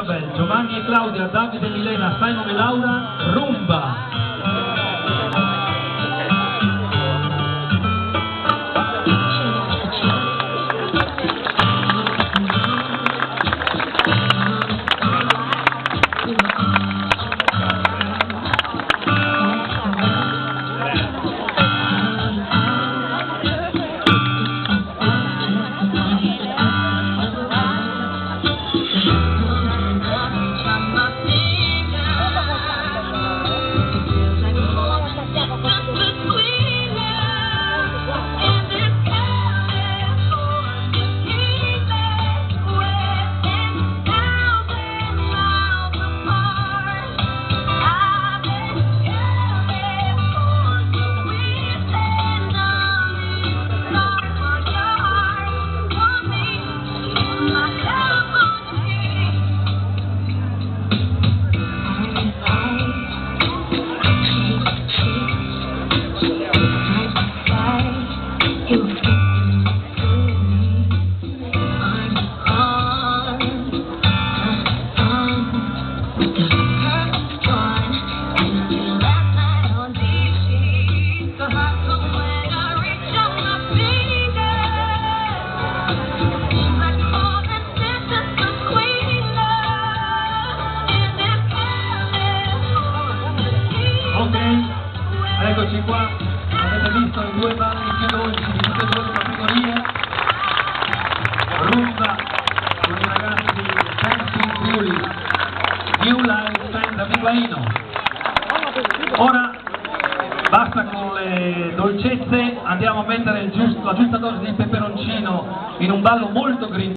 Giovanni e Claudia, Davide e Milena, Simon e Laura, Rumba. Eccoci qua, avete visto i due balli più dolci di tutte e due le categorie. Rumba con i ragazzi Dancing Fury, New Life Stand Abiguaino. Ora basta con le dolcezze, andiamo a mettere la giusta dose di peperoncino in un ballo molto green.